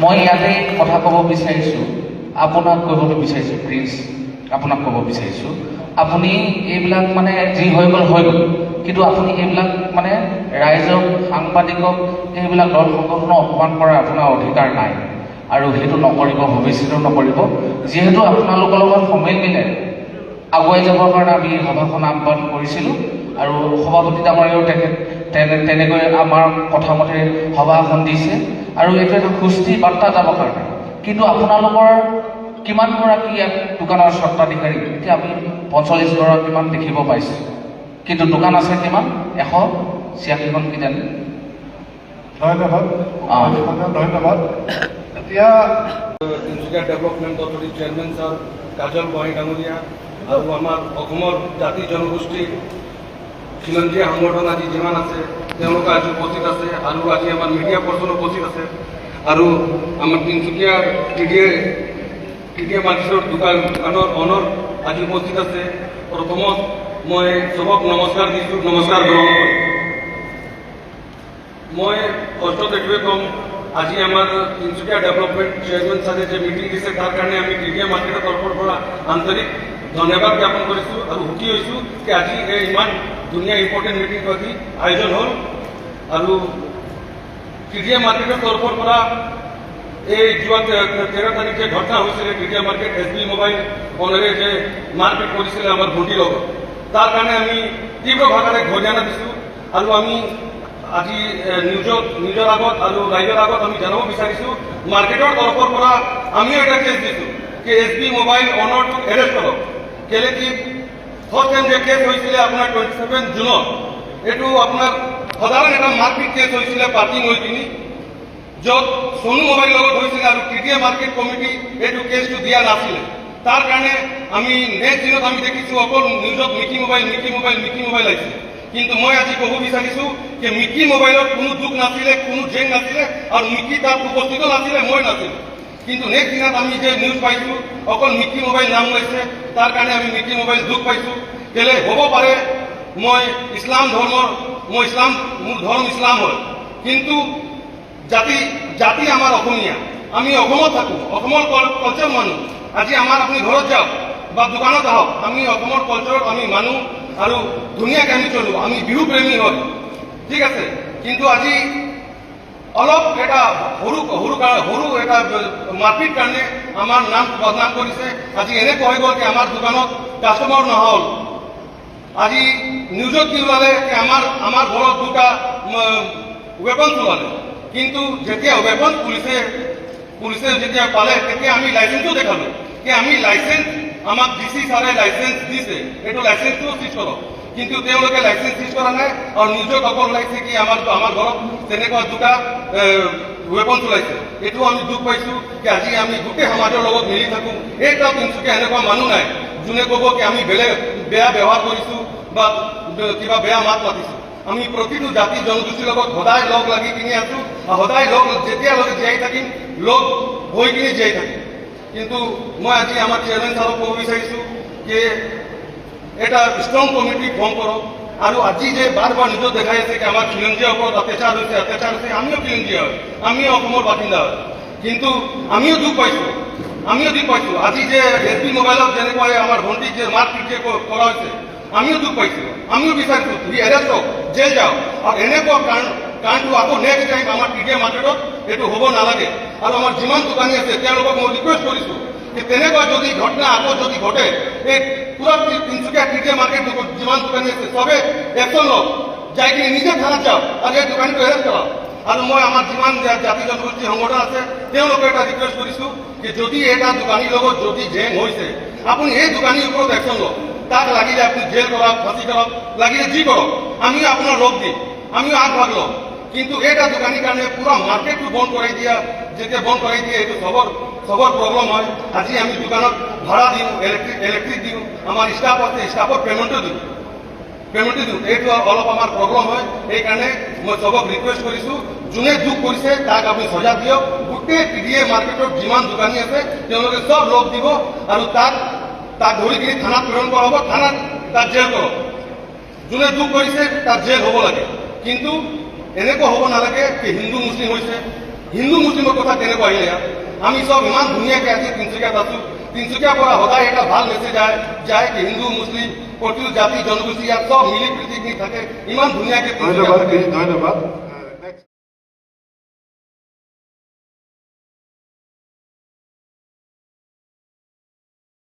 মই ইয়াতে কথা ক'ব বিচাৰিছোঁ, আপোনাক ক'বলৈ বিচাৰিছোঁ, প্লিজ আপোনাক ক'ব বিচাৰিছোঁ, আপুনি এইবিলাক মানে যি হৈ গ'ল, কিন্তু আপুনি এইবিলাক মানে ৰাইজক, সাংবাদিকক, এইবিলাক দল সংগঠনক অপমান কৰাৰ আপোনাৰ অধিকাৰ নাই আৰু সেইটো নকৰিব, ভৱিষ্যতেও নকৰিব। যিহেতু আপোনালোকৰ লগত সমিল মিলে আগুৱাই যাবৰ কাৰণে আমি সভাখন আহ্বান কৰিছিলোঁ আৰু সভাপতি ডাঙৰীয়াও তেনেকৈ আমাৰ কথামতে সভাখন দিছে আৰু এইটো এটা সুস্থিৰ বাৰ্তা যাবৰ কাৰণে। কিন্তু আপোনালোকৰ কিমানগৰাকী ইয়াত দোকানৰ স্বত্বাধিকাৰী? এতিয়া আমি 45গৰাকীমান দেখিব পাইছোঁ, কিন্তু দোকান আছে কিমান? 186খন কিজানি। ধন্যবাদ। এতিয়া তিনিচুকীয়া ডেভেলপমেণ্ট অথৰিটিৰ চেয়াৰমেন ছাৰ কাজল গোহাঁই ডাঙৰীয়া আৰু আমাৰ অসমৰ জাতি জনগোষ্ঠীৰ খিলঞ্জীয়া সংগঠন আজি যিমান আছে তেওঁলোকে আজি উপস্থিত আছে আৰু আজি আমাৰ মিডিয়া পাৰ্চন উপস্থিত আছে আৰু আমাৰ তিনিচুকীয়াৰ টিডিএ মাৰ্কেটৰ দোকানৰ অনৰ আজি উপস্থিত আছে। প্ৰথমত মই চবক নমস্কাৰ দিছোঁ, নমস্কাৰ গ্ৰহণ কৰোঁ। মই ফাৰ্ষ্টত এইটোৱে ক'ম, আজি আমাৰ তিনিচুকীয়া ডেভেলপমেণ্ট চেয়াৰমেন ছাৰে যে মিটিং দিছে তাৰ কাৰণে আমি টিডিএ মাৰ্কেটৰ তৰফৰ পৰা আন্তৰিক ধন্যবাদ জ্ঞাপন কৰিছোঁ আৰু সুখী হৈছোঁ যে আজি এই ইমান ধুনীয়া ইম্পৰ্টেণ্ট মিটিং আজি আয়োজন হ'ল আৰু টিডিএ মাৰ্কেটৰ তৰফৰ পৰা এই যোৱা 13 তাৰিখে ঘটনা হৈছিলে, টিডিএ মাৰ্কেট SB মোবাইল অনাৰে যে মাৰপিট কৰিছিলে আমাৰ ভণ্টিৰ লগত, তাৰ কাৰণে আমি তীব্ৰ ভাষাৰে ঘৰিয়ানা দিছোঁ আৰু আমি আজি নিজৰ আগত আৰু ৰাইজৰ আগত আমি জানাব বিচাৰিছোঁ মাৰ্কেটৰ তৰফৰ পৰা আমিও এটা কেছ দিছোঁ যে SB মোবাইল অনাৰটোক এৰেষ্ট কৰক। কেলে কি ফাৰ্ষ্ট টাইম যে কেছ হৈছিলে আপোনাৰ 27 জুনত, এইটো আপোনাৰ সাধাৰণ এটা মাৰপিট কেছ হৈছিলে পাৰ্কিং হৈ কিনি, য'ত সোনু মোবাইল লগত হৈছিলে আৰু টিডিএ মাৰ্কেট কমিটি এইটো কেছটো দিয়া নাছিলে। তাৰ কাৰণে আমি নেক্সট দিনত আমি দেখিছোঁ অকল নিউজত মিকি মোবাইল আহিছে, কিন্তু মই আজি ক'ব বিচাৰিছোঁ যে মিকি মোবাইলত কোনো দুখ নাছিলে, কোনো জেং নাছিলে আৰু মিকি তাত উপস্থিত নাছিলে, মই নাছিলোঁ। কিন্তু নেক্সট দিনত আমি যে নিউজ পাইছোঁ অকল মিকি মোবাইল নাম লৈছে, তাৰ কাৰণে আমি মিকি মোবাইল দুখ পাইছোঁ। কেলে হ'ব পাৰে মোৰ ধৰ্ম ইছলাম হয়, কিন্তু জাতি আমাৰ অসমীয়া, আমি অসমত থাকোঁ, অসমৰ কালচাৰ মানুহ। আজি আপুনি ঘৰত যাওক বা দোকানত আহক, আমি অসমৰ কালচাৰত আমি মানুহ আৰু ধুনীয়াকৈ আমি চলোঁ, আমি বিহু প্ৰেমী হয়, ঠিক আছে। কিন্তু আজি অলপ এটা সৰু এটা মাৰপিট কাৰণে আমাৰ নাম বদনাম কৰিছে। আজি এনেকুৱা হৈ গ'ল যে আমাৰ দোকানত কাষ্টমাৰ নহ'ল। আজি নিউজত কি ওলালে যে আমাৰ ঘৰত দুটা ৱেপন ওলালে, কিন্তু যেতিয়া ৱেপন পুলিচে যেতিয়া পালে তেতিয়া আমি লাইচেন্সো দেখালোঁ যে আমি আমাক DC ছাৰে লাইচেন্স দিছে, এইটো লাইচেন্সটো চিজ কৰক, কিন্তু তেওঁলোকে লাইচেন্স চিজ কৰা নাই আৰু নিজক অকল ওলাইছে কি আমাৰ ঘৰত তেনেকুৱা দুটা ৱেপন চলাইছে। এইটো আমি দুখ পাইছোঁ যে আজি আমি গোটেই সমাজৰ লগত মিলি থাকোঁ। এইটা তিনিচুকীয়া এনেকুৱা মানুহ নাই যোনে ক'ব কি আমি বেয়া ব্যৱহাৰ কৰিছোঁ বা কিবা বেয়া মাত মাতিছোঁ। আমি প্ৰতিটো জাতি জনগোষ্ঠীৰ লগত সদায় লগ লাগি কিনি আছোঁ আৰু সদায় যেতিয়ালৈকে জীয়াই থাকিম লগ হৈ কিনি জীয়াই থাকিম। কিন্তু মই আজি আমাৰ চেয়াৰমেন ছাৰক ক'ব বিচাৰিছোঁ যে এটা ষ্ট্ৰং কমিটি ফৰ্ম কৰক আৰু আজি যে বাৰ নিউজত দেখাই আছে যে আমাৰ খিলঞ্জীয়াৰ ওপৰত অত্যাচাৰ হৈছে, আমিও খিলঞ্জীয়া হয়, আমিও অসমৰ বাসিন্দা হয়, কিন্তু আমিও দুখ পাইছোঁ। আজি যে SB মোবাইলত যেনেকৈ আমাৰ ভণ্টিক যে মাৰপিট যে কৰা হৈছে, আমিও দুখ পাইছোঁ, আমিও বিচাৰিছোঁ সি এৰেষ্ট হওক, জেল যাওক আৰু এনেকুৱা কাৰণটো আকৌ নেক্সট টাইম আমাৰ টিডিএ মাৰ্কেটত এইটো হ'ব নালাগে। আৰু আমাৰ যিমান দোকানী আছে তেওঁলোকক মই ৰিকুৱেষ্ট কৰিছোঁ যে তেনেকুৱা যদি ঘটনা আকৌ যদি ঘটে, এই পুৰা তিনিচুকীয়া টিডিএ মাৰ্কেট যিমান দোকানী আছে চবে একশ্যন লওক, যাই কিনে নিজে থানাত যাওক আৰু এই দোকানীটো এৰেষ্ট কৰাওক। আৰু মই আমাৰ যিমান জাতি জনগোষ্ঠী সংগঠন আছে তেওঁলোকে এটা ৰিকুৱেষ্ট কৰিছোঁ যে যদি এটা দোকানীৰ লগত যদি জেং হৈছে, আপুনি এই দোকানীৰ ওপৰত একশ্যন লওক, তাক লাগিলে আপুনি জেল কৰক, ফাঁচি কৰক, লাগিলে যি কৰক, আমিও আপোনাৰ লগ দিম, আমিও আগভাগ লওঁ। কিন্তু এটা দোকানীৰ কাৰণে পুৰা মাৰ্কেটটো বন্ধ কৰাই দিয়ে এইটো চবৰ প্ৰব্লেম হয়। আজি আমি দোকানত ভাড়া দিওঁ, ইলেক্ট্ৰিক দিওঁ, আমাৰ ষ্টাফ আছে, ষ্টাফৰ পেমেণ্টো দিওঁ, এইটো অলপ আমাৰ প্ৰব্লেম হয়। সেইকাৰণে মই চবক ৰিকুৱেষ্ট কৰিছোঁ যোনে দুখ কৰিছে তাক আপুনি সজা দিয়ক। গোটেই টিডিএ মাৰ্কেটত যিমান দোকানী আছে তেওঁলোকে চব লগ দিব আৰু তাক ধৰি কিনি থানাত প্ৰেৰণ কৰা হ'ব, থানাত তাক জেল কৰক। যোনে দুখ কৰিছে তাক জেল হ'ব লাগে, কিন্তু এনেকুৱা হ'ব নালাগে যে হিন্দু মুছলিম হৈছে হিন্দু মুছলিমৰ কথা কেনেকুৱা আহিলে ইয়াত আমি চব ইমান ধুনীয়াকৈ আজি তিনিচুকীয়াত আছোঁ তিনিচুকীয়াৰ পৰা সদায় এটা ভাল মেছেজ যায় কি হিন্দু মুছলিম প্ৰতিটো জাতি জনগোষ্ঠী ইয়াত চব মিলি প্ৰীতি থাকে ইমান ধুনীয়াকৈ ধন্যবাদ ধন্যবাদ